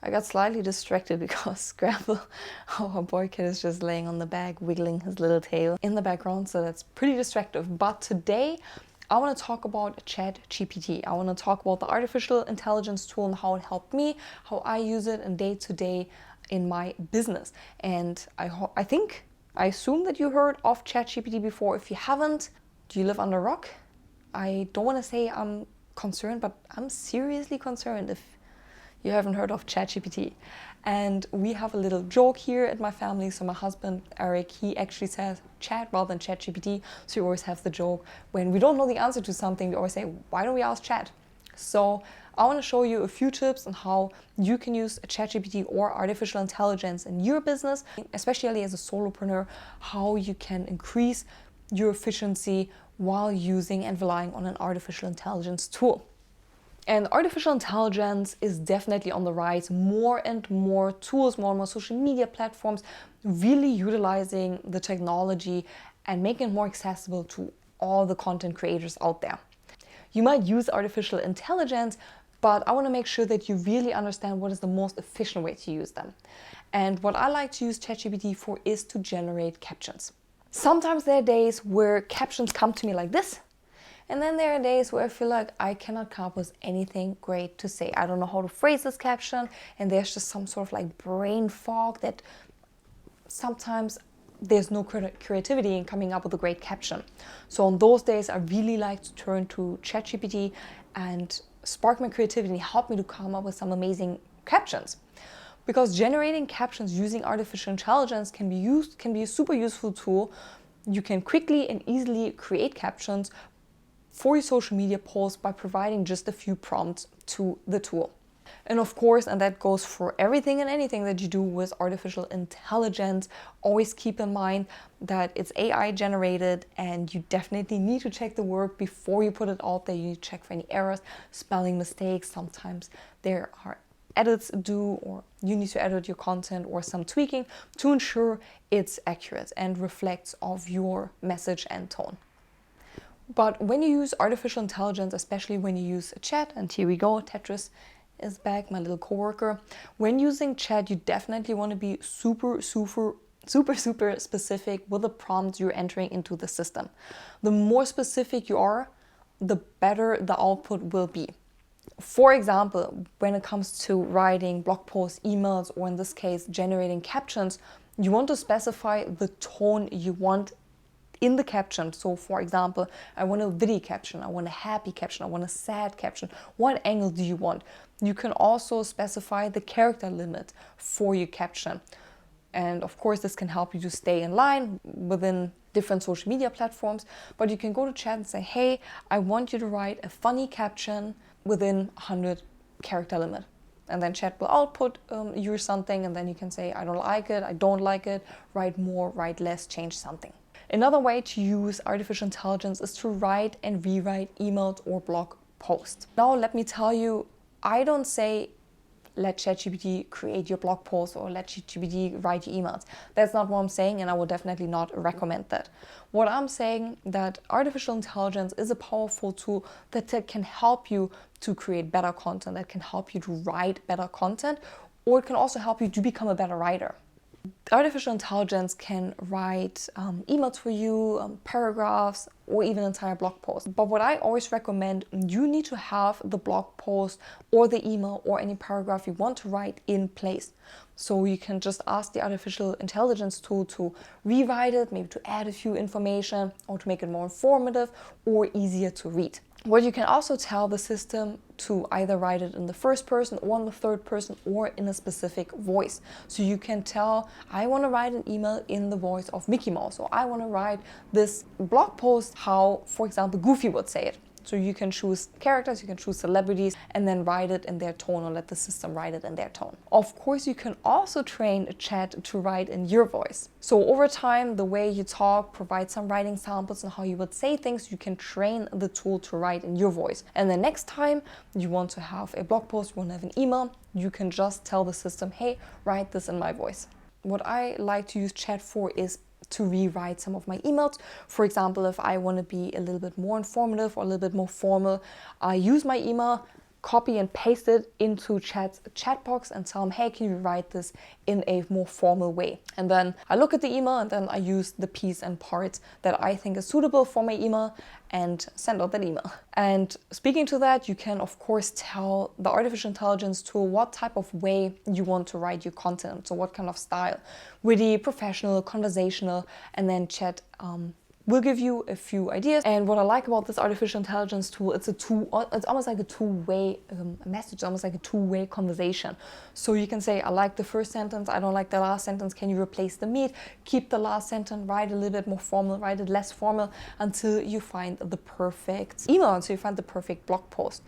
I got slightly distracted because Scrabble, our boy cat, is just laying on the bag, wiggling his little tail in the background, so that's pretty distractive. But today, I want to talk about Chat GPT. I want to talk about the artificial intelligence tool and how it helped me, how I use it in day-to-day in my business. And I assume that you heard of Chat GPT before. If you haven't, do you live under a rock? I don't want to say I'm concerned, but I'm seriously concerned if you haven't heard of Chat GPT. And we have a little joke here at my family. So my husband, Eric, he actually says chat rather than Chat GPT. So we always have the joke when we don't know the answer to something, we always say, why don't we ask chat? So I want to show you a few tips on how you can use Chat GPT or artificial intelligence in your business, especially as a solopreneur, how you can increase your efficiency while using and relying on an artificial intelligence tool. And artificial intelligence is definitely on the rise. More and more tools, more and more social media platforms really utilizing the technology and making it more accessible to all the content creators out there. You might use artificial intelligence, but I want to make sure that you really understand what is the most efficient way to use them. And what I like to use ChatGPT for is to generate captions. Sometimes there are days where captions come to me like this, and then there are days where I feel like I cannot come up with anything great to say. I don't know how to phrase this caption, and there's just some sort of like brain fog that sometimes there's no creativity in coming up with a great caption. So on those days, I really like to turn to ChatGPT and spark my creativity and help me to come up with some amazing captions. Because generating captions using artificial intelligence can be a super useful tool. You can quickly and easily create captions for your social media posts by providing just a few prompts to the tool. And of course, and that goes for everything and anything that you do with artificial intelligence, always keep in mind that it's AI generated and you definitely need to check the work before you put it out there. You need to check for any errors, spelling mistakes. Sometimes there are edits due, or you need to edit your content or some tweaking to ensure it's accurate and reflects of your message and tone. But when you use artificial intelligence, especially when you use a chat, and here we go, Tetris is back, my little coworker. When using chat, you definitely want to be super specific with the prompts you're entering into the system. The more specific you are, the better the output will be. For example, when it comes to writing blog posts, emails, or in this case, generating captions, you want to specify the tone you want in the caption. So for example, I want a witty caption, I want a happy caption, I want a sad caption. What angle do you want? You can also specify the character limit for your caption. And of course, this can help you to stay in line within different social media platforms. But you can go to chat and say, hey, I want you to write a funny caption within 100 character limit. And then chat will output you something, and then you can say, I don't like it, I don't like it, write more, write less, change something. Another way to use artificial intelligence is to write and rewrite emails or blog posts. Now, let me tell you, I don't say let ChatGPT create your blog post or let ChatGPT write your emails. That's not what I'm saying, and I would definitely not recommend that. What I'm saying that artificial intelligence is a powerful tool that can help you to create better content, that can help you to write better content, or it can also help you to become a better writer. Artificial intelligence can write emails for you, paragraphs, or even entire blog posts. But what I always recommend, you need to have the blog post or the email or any paragraph you want to write in place. So you can just ask the artificial intelligence tool to rewrite it, maybe to add a few information or to make it more informative or easier to read. What you can also tell the system to either write it in the first person or in the third person or in a specific voice. So you can tell, I want to write an email in the voice of Mickey Mouse, or I want to write this blog post how, for example, Goofy would say it. So you can choose characters, you can choose celebrities, and then write it in their tone, or let the system write it in their tone. Of course, you can also train a chat to write in your voice. So over time, the way you talk, provide some writing samples and how you would say things, you can train the tool to write in your voice. And the next time you want to have a blog post, you want to have an email, you can just tell the system, hey, write this in my voice. What I like to use chat for is to rewrite some of my emails. For example, if I want to be a little bit more informative or a little bit more formal, I use my email, copy and paste it into Chat's chat box and tell them, hey, can you write this in a more formal way? And then I look at the email and then I use the piece and parts that I think is suitable for my email and send out that email. And speaking to that, you can of course tell the artificial intelligence tool what type of way you want to write your content. So what kind of style, witty, professional, conversational, and then Chat will give you a few ideas. And what I like about this artificial intelligence tool, it's almost like a two-way message, almost like a two-way conversation. So you can say, I like the first sentence, I don't like the last sentence, can you replace the meat? Keep the last sentence, write a little bit more formal, write it less formal, until you find the perfect email, until you find the perfect blog post.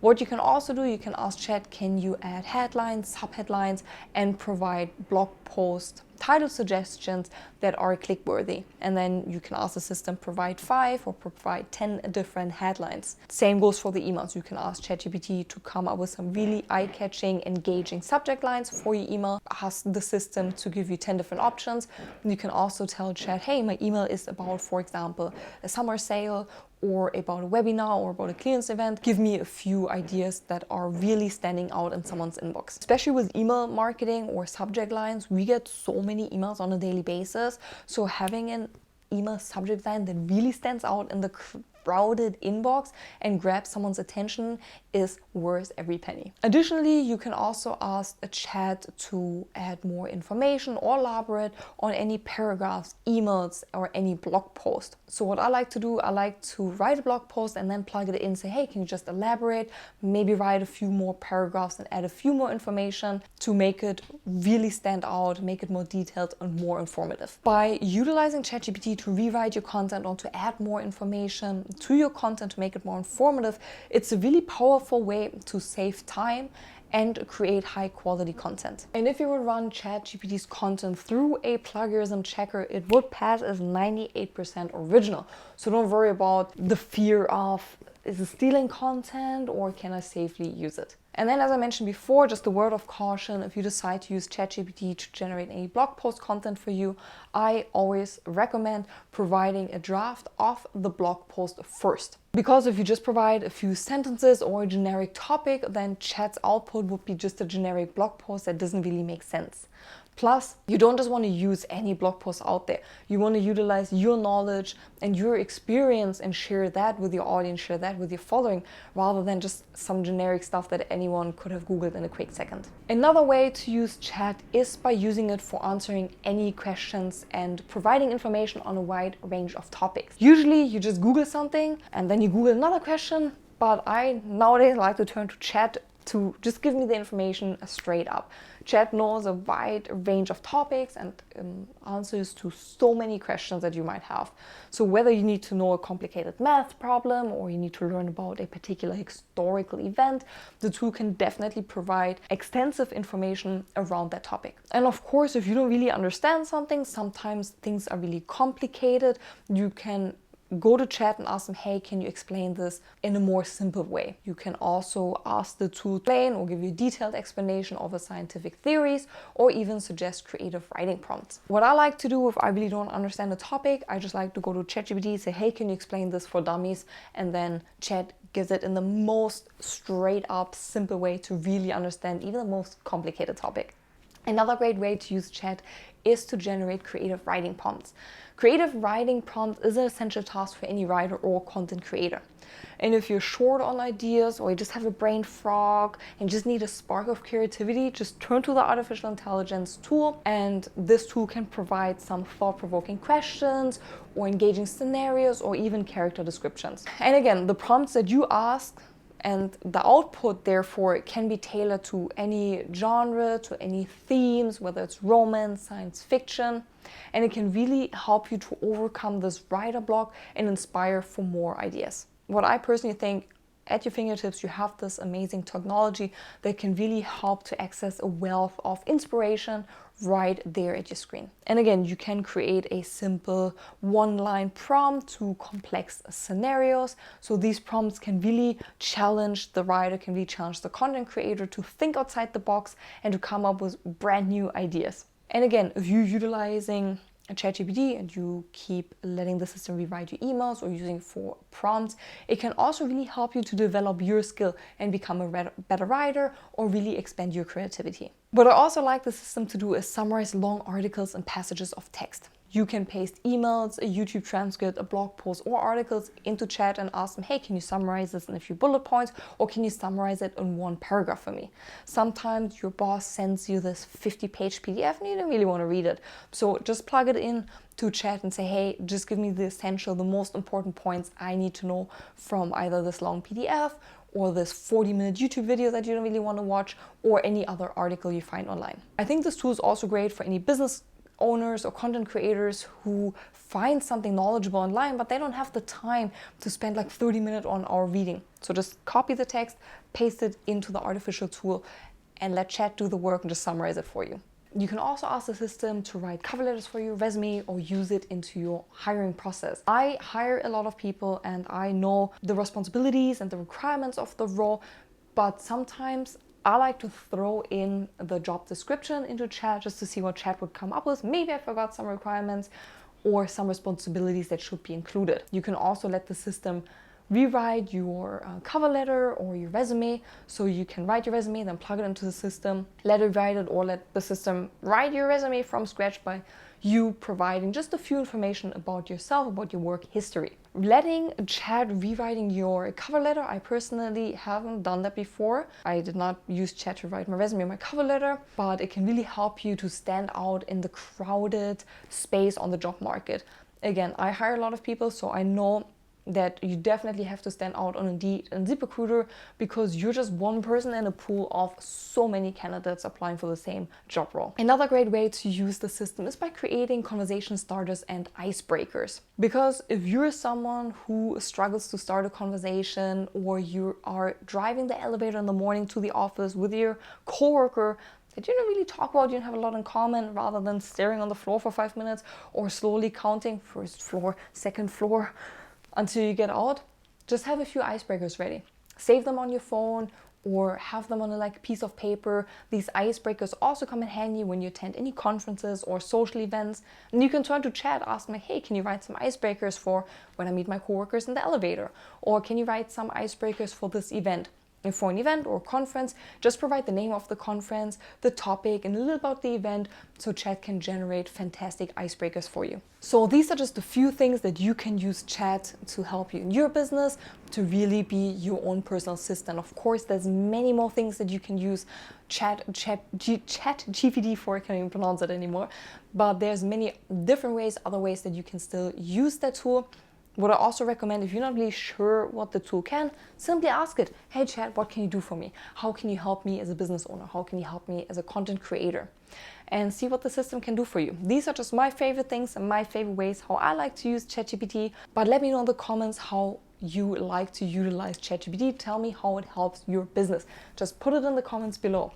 What you can also do, you can ask Chat, can you add headlines, subheadlines, and provide blog post title suggestions that are click-worthy. And then you can ask the system provide 5 or provide 10 different headlines. Same goes for the emails. You can ask Chat GPT to come up with some really eye-catching, engaging subject lines for your email. Ask the system to give you 10 different options. You can also tell Chat, hey, my email is about, for example, a summer sale, or about a webinar, or about a clearance event. Give me a few ideas that are really standing out in someone's inbox. Especially with email marketing or subject lines, we get so many emails on a daily basis. So having an email subject line that really stands out in the crowded inbox and grabs someone's attention is worth every penny. Additionally, you can also ask a Chat to add more information or elaborate on any paragraphs, emails, or any blog post. So what I like to do, I like to write a blog post and then plug it in, say, hey, can you just elaborate, maybe write a few more paragraphs and add a few more information to make it really stand out, make it more detailed and more informative. By utilizing ChatGPT to rewrite your content or to add more information to your content to make it more informative, it's a really powerful way to save time and create high quality content. And if you would run ChatGPT's content through a plagiarism checker, it would pass as 98% original. So don't worry about the fear of, is it stealing content or can I safely use it? And then, as I mentioned before, just a word of caution, if you decide to use ChatGPT to generate any blog post content for you, I always recommend providing a draft of the blog post first. Because if you just provide a few sentences or a generic topic, then Chat's output would be just a generic blog post that doesn't really make sense. Plus, you don't just want to use any blog post out there. You want to utilize your knowledge and your experience and share that with your audience, share that with your following, rather than just some generic stuff that anyone could have Googled in a quick second. Another way to use Chat is by using it for answering any questions and providing information on a wide range of topics. Usually you just Google something and then you Google another question, but I nowadays like to turn to Chat to just give me the information straight up. Chat knows a wide range of topics and answers to so many questions that you might have. So whether you need to know a complicated math problem or you need to learn about a particular historical event, the tool can definitely provide extensive information around that topic. And of course, if you don't really understand something, sometimes things are really complicated, you can go to Chat and ask them, hey, can you explain this in a more simple way? You can also ask the tool to explain or give you a detailed explanation of the scientific theories or even suggest creative writing prompts. What I like to do if I really don't understand a topic, I just like to go to ChatGPT, say, hey, can you explain this for dummies? And then Chat gives it in the most straight up, simple way to really understand even the most complicated topic. Another great way to use Chat is to generate creative writing prompts. Creative writing prompts is an essential task for any writer or content creator. And if you're short on ideas or you just have a brain fog and just need a spark of creativity, just turn to the artificial intelligence tool, and this tool can provide some thought-provoking questions or engaging scenarios or even character descriptions. And again, the prompts that you ask and the output, therefore, can be tailored to any genre, to any themes, whether it's romance, science fiction, and it can really help you to overcome this writer block and inspire for more ideas. What I personally think, at your fingertips, you have this amazing technology that can really help to access a wealth of inspiration right there at your screen. And again, you can create a simple one-line prompt to complex scenarios. So these prompts can really challenge the writer, can really challenge the content creator to think outside the box and to come up with brand new ideas. And again, if you're utilizing Chat GPT and you keep letting the system rewrite your emails or using it for prompts, it can also really help you to develop your skill and become a better writer or really expand your creativity. What I also like the system to do is summarize long articles and passages of text. You can paste emails, a YouTube transcript, a blog post, or articles into chat and ask them, hey, can you summarize this in a few bullet points, or can you summarize it in one paragraph for me? Sometimes your boss sends you this 50-page PDF and you don't really want to read it. So just plug it in to chat and say, hey, just give me the essential, the most important points I need to know from either this long PDF or this 40-minute YouTube video that you don't really want to watch, or any other article you find online. I think this tool is also great for any business owners or content creators who find something knowledgeable online, but they don't have the time to spend like 30 minutes on our reading. So just copy the text, paste it into the artificial tool, and let chat do the work and just summarize it for you. You can also ask the system to write cover letters for your resume or use it into your hiring process. I hire a lot of people and I know the responsibilities and the requirements of the role, but sometimes I like to throw in the job description into chat just to see what chat would come up with. Maybe I forgot some requirements or some responsibilities that should be included. You can also let the system rewrite your cover letter or your resume. So you can write your resume, then plug it into the system, let it write it, or let the system write your resume from scratch by you providing just a few information about yourself, about your work history. Letting chat rewriting your cover letter, I personally haven't done that before. I did not use chat to write my resume or my cover letter, but it can really help you to stand out in the crowded space on the job market. Again, I hire a lot of people, so I know that you definitely have to stand out on Indeed and ZipRecruiter because you're just one person in a pool of so many candidates applying for the same job role. Another great way to use the system is by creating conversation starters and icebreakers. Because if you're someone who struggles to start a conversation, or you are driving the elevator in the morning to the office with your coworker that you don't really talk about, you don't have a lot in common, rather than staring on the floor for 5 minutes or slowly counting first floor, second floor, until you get out, just have a few icebreakers ready. Save them on your phone or have them on a piece of paper. These icebreakers also come in handy when you attend any conferences or social events. And you can turn to chat, ask me, hey, can you write some icebreakers for when I meet my coworkers in the elevator? Or can you write some icebreakers for this event? And for an event or conference, just provide the name of the conference, the topic, and a little about the event, so chat can generate fantastic icebreakers for you. So these are just a few things that you can use chat to help you in your business, to really be your own personal assistant. Of course, there's many more things that you can use Chat GPT for, I can't even pronounce it anymore, but there's many different ways, other ways that you can still use that tool. What I also recommend, if you're not really sure what the tool can, simply ask it, hey chat, what can you do for me? How can you help me as a business owner? How can you help me as a content creator? And see what the system can do for you. These are just my favorite things and my favorite ways how I like to use ChatGPT. But let me know in the comments how you like to utilize ChatGPT. Tell me how it helps your business. Just put it in the comments below.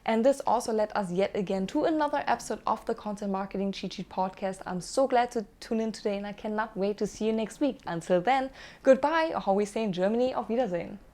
And this also led us yet again to another episode of the Content Marketing Cheat Sheet podcast. I'm so glad to tune in today and I cannot wait to see you next week. Until then, goodbye, or how we say in Germany, auf Wiedersehen.